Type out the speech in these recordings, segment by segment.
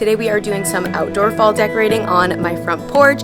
Today we are doing some outdoor fall decorating on my front porch.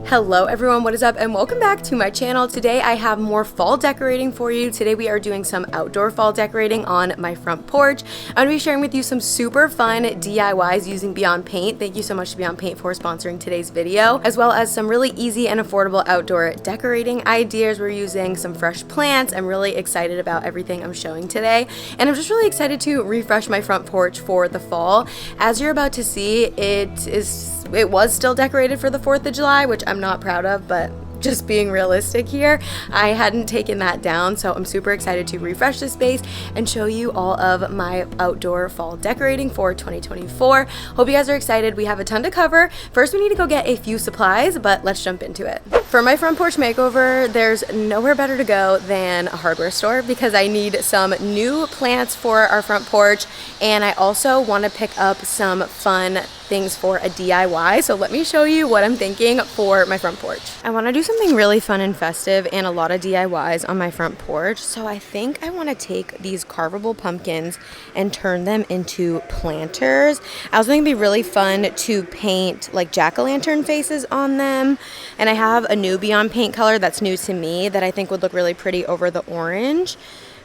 Hello everyone, what is up and welcome back to my channel. Today I have more fall decorating for you. Today we are doing some outdoor fall decorating on my front porch. I'm going to be sharing with you some super fun DIYs using Beyond Paint. Thank you so much to Beyond Paint for sponsoring today's video, as well as some really easy and affordable outdoor decorating ideas. We're using some fresh plants. I'm really excited about everything I'm showing today, and I'm just really excited to refresh my front porch for the fall. As you're about to see, it was still decorated for the 4th of July, which I'm not proud of, but just being realistic here, I hadn't taken that down, so I'm super excited to refresh this space and show you all of my outdoor fall decorating for 2024. Hope you guys are excited. We have a ton to cover. First, we need to go get a few supplies, but let's jump into it. For my front porch makeover, there's nowhere better to go than a hardware store because I need some new plants for our front porch, and I also want to pick up some fun things for a DIY. So let me show you what I'm thinking for my front porch. I want to do something really fun and festive and a lot of DIYs on my front porch. So I think I want to take these carvable pumpkins and turn them into planters. I also think it'd be really fun to paint like jack-o'-lantern faces on them. And I have a new Beyond Paint color that's new to me that I think would look really pretty over the orange.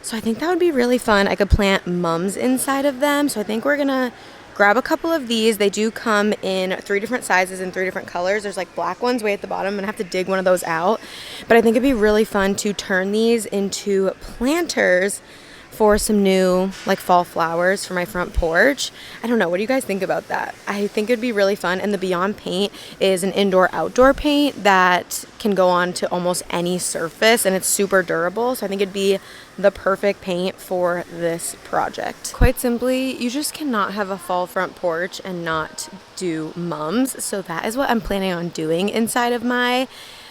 So I think that would be really fun. I could plant mums inside of them. So I think we're gonna grab a couple of these. They do come in 3 different sizes and 3 different colors. There's like black ones way at the bottom. I'm gonna have to dig one of those out. But I think it'd be really fun to turn these into planters for some new like fall flowers for my front porch. I don't know, what do you guys think about that? I think it'd be really fun. And the Beyond Paint is an indoor-outdoor paint that can go on to almost any surface, and it's super durable. So I think it'd be the perfect paint for this project. Quite simply, you just cannot have a fall front porch and not do mums. So that is what I'm planning on doing inside of my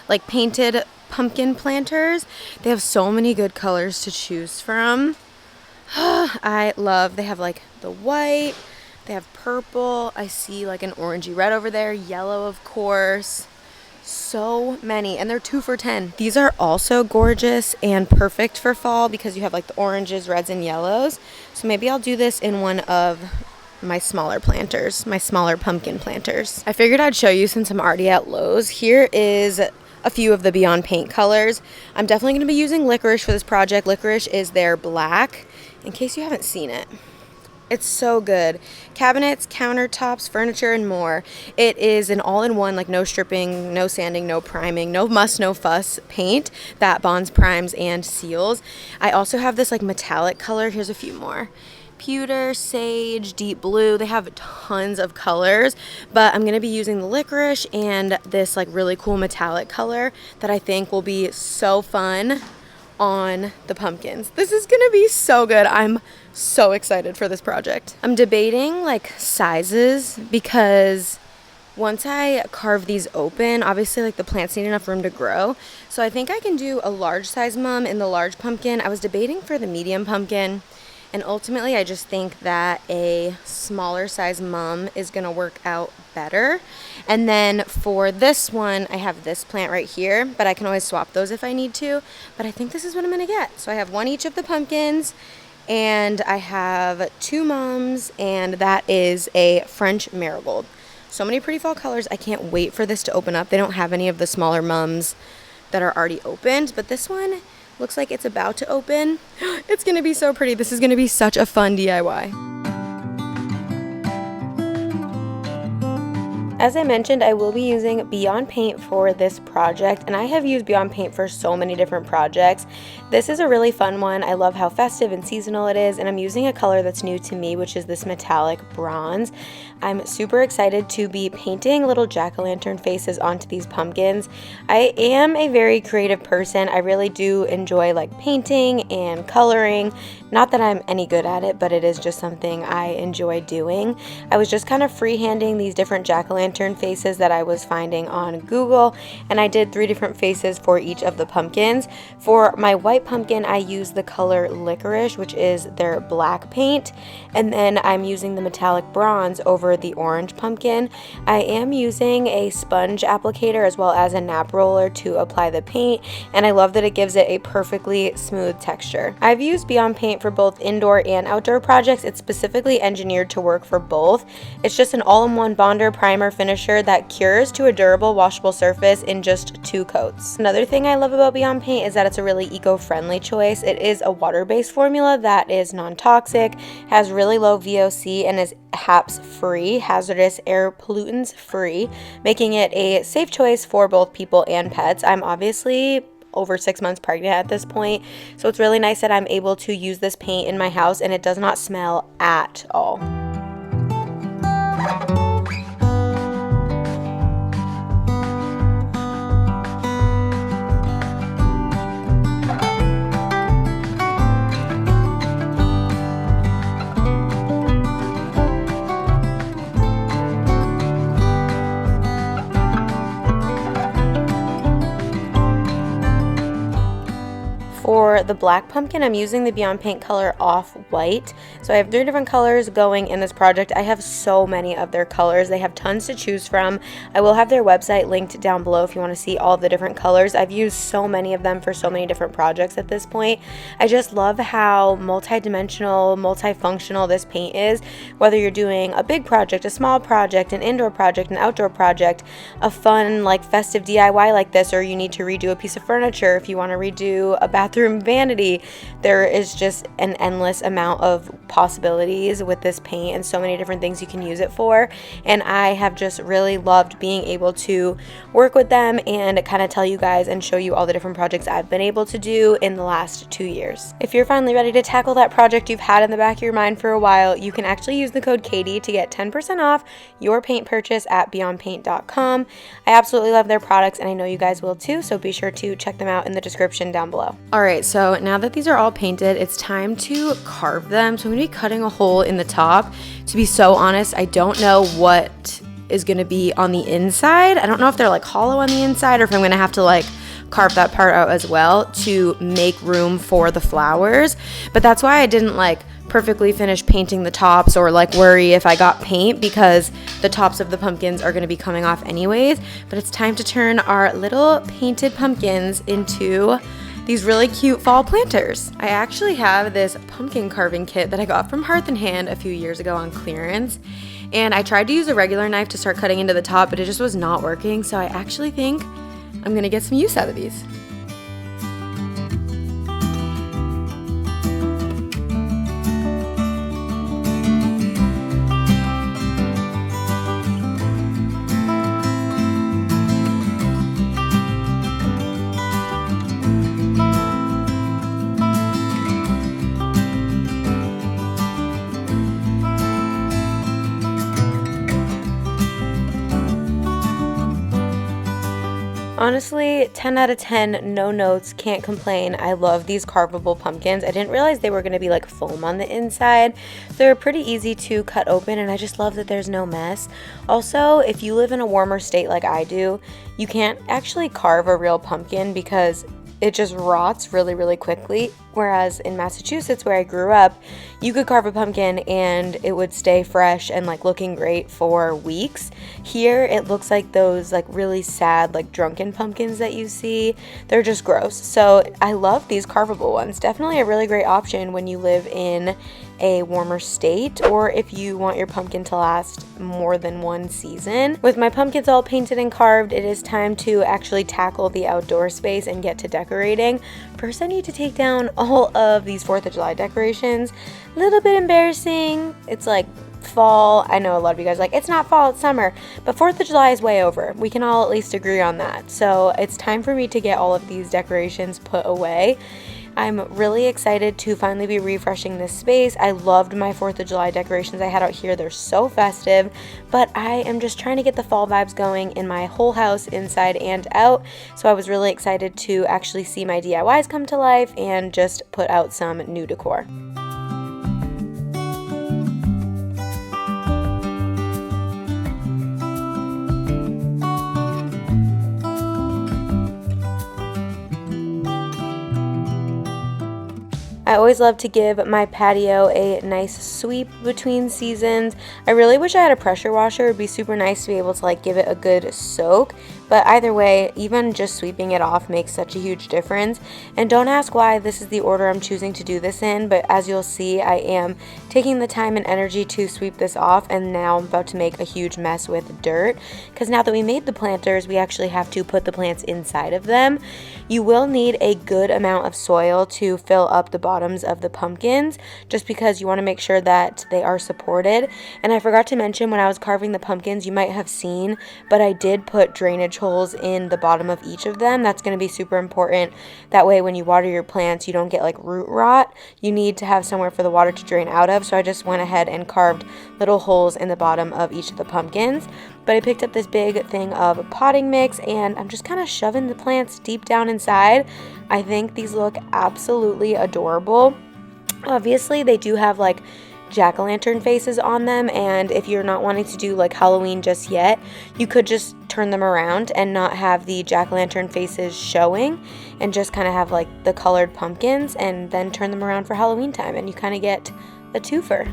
like painted pumpkin planters. They have so many good colors to choose from. They have like the white, they have purple, I see like an orangey red over there, yellow of course, so many, and they're 2 for $10. These are also gorgeous and perfect for fall because you have like the oranges, reds, and yellows. So maybe I'll do this in one of my smaller planters, my smaller pumpkin planters. I figured I'd show you since I'm already at Lowe's. Here is a few of the Beyond Paint colors. I'm definitely going to be using Licorice for this project. Licorice is their black, in case you haven't seen it. It's so good. Cabinets, countertops, furniture, and more. It is an all-in-one, like no stripping, no sanding, no priming, no muss, no fuss paint that bonds, primes, and seals. I also have this like metallic color. Here's a few more. Pewter, sage, deep blue. They have tons of colors, but I'm going to be using the licorice and this like really cool metallic color that I think will be so fun on the pumpkins. This is going to be so good. I'm so excited for this project. I'm debating like sizes because once I carve these open, obviously like the plants need enough room to grow. So I think I can do a large size mum in the large pumpkin. I was debating for the medium pumpkin. And ultimately, I just think that a smaller size mum is going to work out better. And then for this one, I have this plant right here, but I can always swap those if I need to. But I think this is what I'm going to get. So I have 1 each of the pumpkins, and I have 2 mums, and that is a French marigold. So many pretty fall colors. I can't wait for this to open up. They don't have any of the smaller mums that are already opened, but this one looks like it's about to open. It's gonna be so pretty. This is gonna be such a fun DIY. As I mentioned, I will be using Beyond Paint for this project, and I have used Beyond Paint for so many different projects. This is a really fun one. I love how festive and seasonal it is, and I'm using a color that's new to me, which is this metallic bronze. I'm super excited to be painting little jack-o'-lantern faces onto these pumpkins. I am a very creative person. I really do enjoy like painting and coloring. Not that I'm any good at it, but it is just something I enjoy doing. I was just kind of freehanding these different jack-o'-lantern lantern faces that I was finding on Google, and I did 3 different faces for each of the pumpkins. For my white pumpkin, I used the color Licorice, which is their black paint, and then I'm using the metallic bronze over the orange pumpkin. I am using a sponge applicator as well as a nap roller to apply the paint, and I love that it gives it a perfectly smooth texture. I've used Beyond Paint for both indoor and outdoor projects. It's specifically engineered to work for both. It's just an all-in-one bonder, primer, finisher that cures to a durable washable surface in just 2 coats. Another thing I love about Beyond Paint is that it's a really eco-friendly choice. It is a water-based formula that is non-toxic, has really low VOC, and is HAPS free, hazardous air pollutants free, making it a safe choice for both people and pets. I'm obviously over 6 months pregnant at this point, so it's really nice that I'm able to use this paint in my house and it does not smell at all. For the black pumpkin, I'm using the Beyond Paint color Off-White. So I have 3 different colors going in this project. I have so many of their colors. They have tons to choose from. I will have their website linked down below if you want to see all of the different colors. I've used so many of them for so many different projects at this point. I just love how multi-dimensional, multifunctional this paint is. Whether you're doing a big project, a small project, an indoor project, an outdoor project, a fun like festive DIY like this, or you need to redo a piece of furniture, if you want to redo a bathroom vanity, there is just an endless amount of possibilities with this paint and so many different things you can use it for. And I have just really loved being able to work with them and kind of tell you guys and show you all the different projects I've been able to do in the last 2 years. If you're finally ready to tackle that project you've had in the back of your mind for a while, you can actually use the code Katie to get 10% off your paint purchase at beyondpaint.com. I absolutely love their products and I know you guys will too, so be sure to check them out in the description down below. Alright, so now that these are all painted, it's time to carve them. So I'm going to be cutting a hole in the top. To be so honest, I don't know what is going to be on the inside. I don't know if they're like hollow on the inside or if I'm going to have to like carve that part out as well to make room for the flowers. But that's why I didn't like perfectly finish painting the tops or like worry if I got paint, because the tops of the pumpkins are going to be coming off anyways. But it's time to turn our little painted pumpkins into these really cute fall planters. I actually have this pumpkin carving kit that I got from Hearth & Hand a few years ago on clearance, and I tried to use a regular knife to start cutting into the top, but it just was not working, so I actually think I'm gonna get some use out of these. Honestly, 10 out of 10, no notes, can't complain. I love these carvable pumpkins. I didn't realize they were going to be like foam on the inside. They're pretty easy to cut open, and I just love that there's no mess. Also, if you live in a warmer state like I do, you can't actually carve a real pumpkin because it just rots really, really quickly. Whereas in Massachusetts, where I grew up, you could carve a pumpkin and it would stay fresh and like looking great for weeks. Here, it looks like those like really sad, like drunken pumpkins that you see. They're just gross. So I love these carvable ones. Definitely a really great option when you live in a warmer state, or if you want your pumpkin to last more than one season. With my pumpkins all painted and carved, it is time to actually tackle the outdoor space and get to decorating. First, I need to take down all of these 4th of July decorations. A little bit embarrassing. It's like fall. I know a lot of you guys are like, it's not fall, it's summer. But 4th of July is way over. We can all at least agree on that. So it's time for me to get all of these decorations put away. I'm really excited to finally be refreshing this space. I loved my 4th of July decorations I had out here. They're so festive, but I am just trying to get the fall vibes going in my whole house, inside and out. So I was really excited to actually see my DIYs come to life and just put out some new decor. I always love to give my patio a nice sweep between seasons. I really wish I had a pressure washer. It would be super nice to be able to like give it a good soak. But either way, even just sweeping it off makes such a huge difference. And don't ask why this is the order I'm choosing to do this in, but as you'll see, I am taking the time and energy to sweep this off, and now I'm about to make a huge mess with dirt. Because now that we made the planters, we actually have to put the plants inside of them. You will need a good amount of soil to fill up the bottoms of the pumpkins, just because you want to make sure that they are supported. And I forgot to mention, when I was carving the pumpkins, you might have seen, but I did put drainage holes in the bottom of each of them. That's going to be super important. That way when you water your plants, you don't get like root rot. You need to have somewhere for the water to drain out of, so I just went ahead and carved little holes in the bottom of each of the pumpkins. But I picked up this big thing of potting mix, and I'm just kind of shoving the plants deep down inside. I think these look absolutely adorable. Obviously they do have like jack-o'-lantern faces on them, and if you're not wanting to do like Halloween just yet, you could just turn them around and not have the jack-o'-lantern faces showing and just kind of have like the colored pumpkins, and then turn them around for Halloween time, and you kind of get a twofer.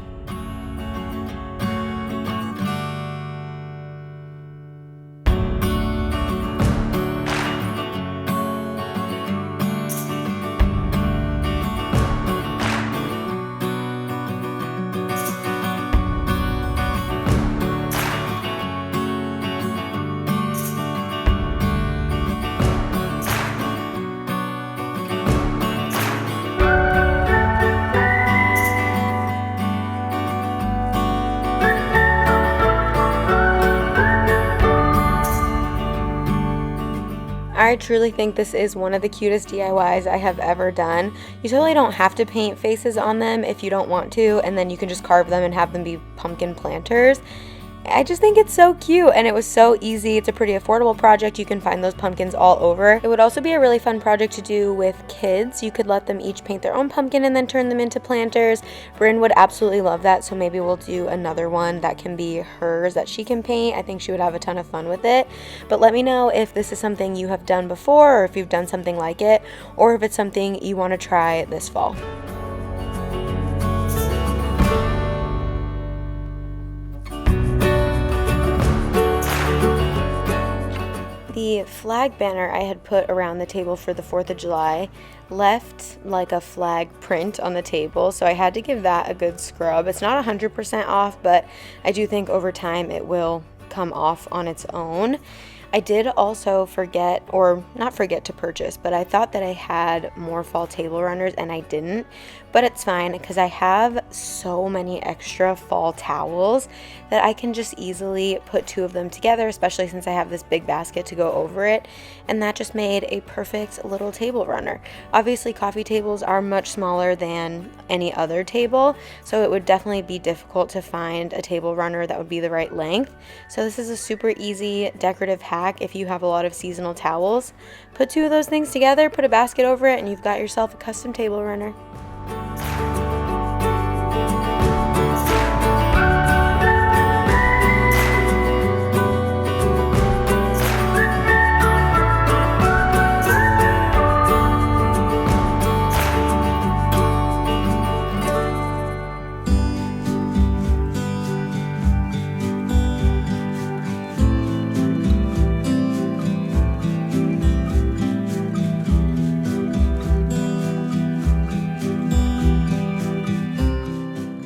I truly think this is one of the cutest DIYs I have ever done. You totally don't have to paint faces on them if you don't want to, and then you can just carve them and have them be pumpkin planters. I just think it's so cute, and it was so easy. It's a pretty affordable project. You can find those pumpkins all over. It would also be a really fun project to do with kids. You could let them each paint their own pumpkin and then turn them into planters. Bryn would absolutely love that, so maybe we'll do another one that can be hers that she can paint. I think she would have a ton of fun with it. But let me know if this is something you have done before, or if you've done something like it, or if it's something you want to try this fall. The flag banner I had put around the table for the 4th of July left like a flag print on the table, so I had to give that a good scrub. It's not 100% off, but I do think over time it will come off on its own. I did also forget, or not forget to purchase, but I thought that I had more fall table runners and I didn't. But it's fine because I have so many extra fall towels that I can just easily put 2 of them together, especially since I have this big basket to go over it. And that just made a perfect little table runner. Obviously, coffee tables are much smaller than any other table, so it would definitely be difficult to find a table runner that would be the right length. So this is a super easy decorative hack if you have a lot of seasonal towels. Put 2 of those things together, put a basket over it, and you've got yourself a custom table runner.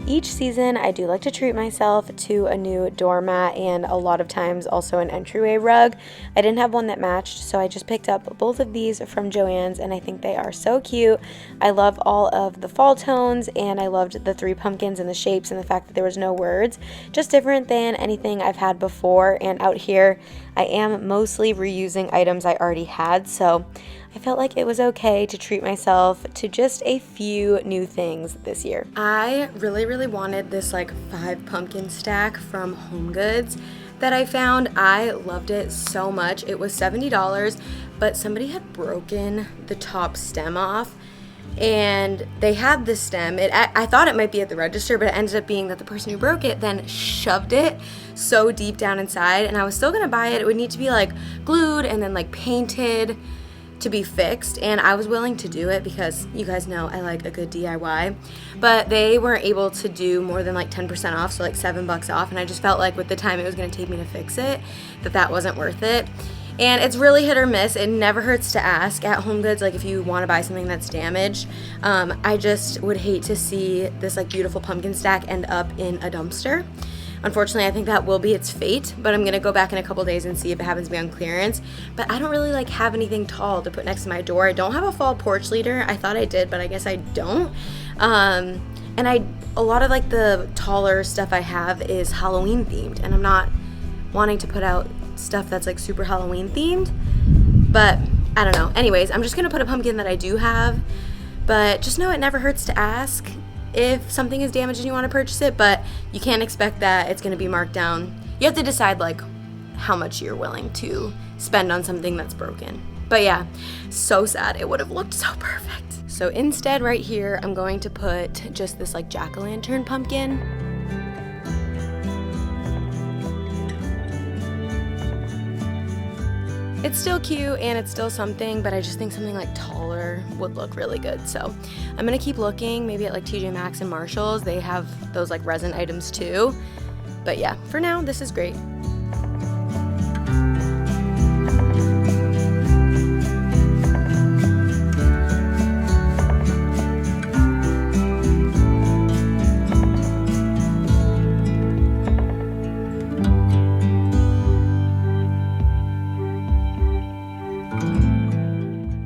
Each season, I do like to treat myself to a new doormat and a lot of times also an entryway rug. I didn't have one that matched, so I just picked up both of these from Joann's, and I think they are so cute. I love all of the fall tones, and I loved the 3 pumpkins and the shapes and the fact that there was no words. Just different than anything I've had before, and out here I am mostly reusing items I already had, so I felt like it was okay to treat myself to just a few new things this year. I really wanted this like 5 pumpkin stack from HomeGoods that I found. I loved it so much. It was $70, but somebody had broken the top stem off, and they had the stem. I thought it might be at the register, but it ended up being that the person who broke it then shoved it so deep down inside, and I was still gonna buy it. It would need to be like glued and then like painted to be fixed, and I was willing to do it because you guys know I like a good DIY, but they weren't able to do more than like 10% off, so like $7 off, and I just felt like with the time it was going to take me to fix it, that wasn't worth it. And it's really hit or miss. It never hurts to ask at HomeGoods, like if you want to buy something that's damaged. I just would hate to see this like beautiful pumpkin stack end up in a dumpster. Unfortunately, I think that will be its fate, but I'm gonna go back in a couple days and see if it happens to be on clearance. But I don't really like have anything tall to put next to my door. I don't have a fall porch leader. I thought I did, but I guess I don't. And a lot of like the taller stuff I have is Halloween themed, and I'm not wanting to put out stuff that's like super Halloween themed, but I don't know. Anyways, I'm just gonna put a pumpkin that I do have, but just know it never hurts to ask if something is damaged and you want to purchase it, but you can't expect that it's going to be marked down. You have to decide like how much you're willing to spend on something that's broken. But yeah, so sad. It would have looked so perfect. So instead right here, I'm going to put just this like jack-o'-lantern pumpkin. It's still cute and it's still something, but I just think something like taller would look really good. So I'm gonna keep looking, maybe at like TJ Maxx and Marshalls. They have those like resin items too. But yeah, for now, this is great.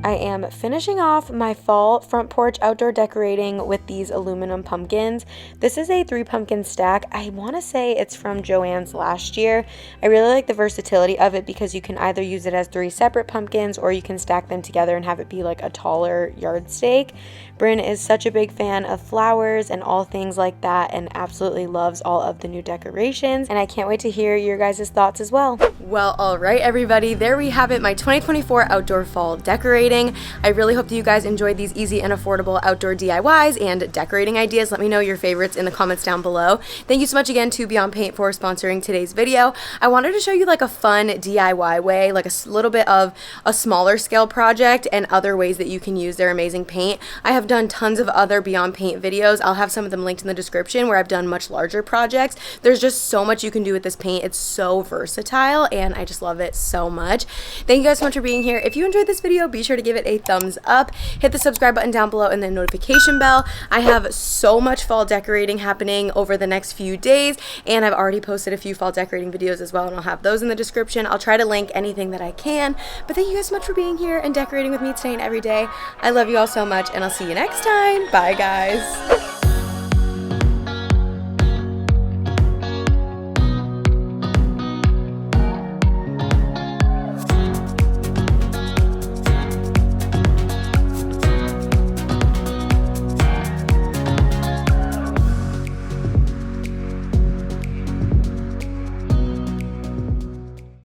I am finishing off my fall front porch outdoor decorating with these aluminum pumpkins. This is a 3 pumpkin stack. I want to say it's from Joann's last year. I really like the versatility of it because you can either use it as 3 separate pumpkins or you can stack them together and have it be like a taller yard stake. Bryn is such a big fan of flowers and all things like that and absolutely loves all of the new decorations, and I can't wait to hear your guys' thoughts as well. Well, all right, everybody, there we have it, my 2024 outdoor fall decorating. I really hope that you guys enjoyed these easy and affordable outdoor DIYs and decorating ideas. Let me know your favorites in the comments down below. Thank you so much again to Beyond Paint for sponsoring today's video. I wanted to show you like a fun DIY way, like a little bit of a smaller scale project and other ways that you can use their amazing paint. I have done tons of other Beyond Paint videos. I'll have some of them linked in the description where I've done much larger projects. There's just so much you can do with this paint. It's so versatile and I just love it so much. Thank you guys so much for being here. If you enjoyed this video, be sure to give it a thumbs up. Hit the subscribe button down below and the notification bell. I have so much fall decorating happening over the next few days, and I've already posted a few fall decorating videos as well, and I'll have those in the description. I'll try to link anything that I can. But thank you guys so much for being here and decorating with me today and every day. I love you all so much, and I'll see you next time. Bye, guys.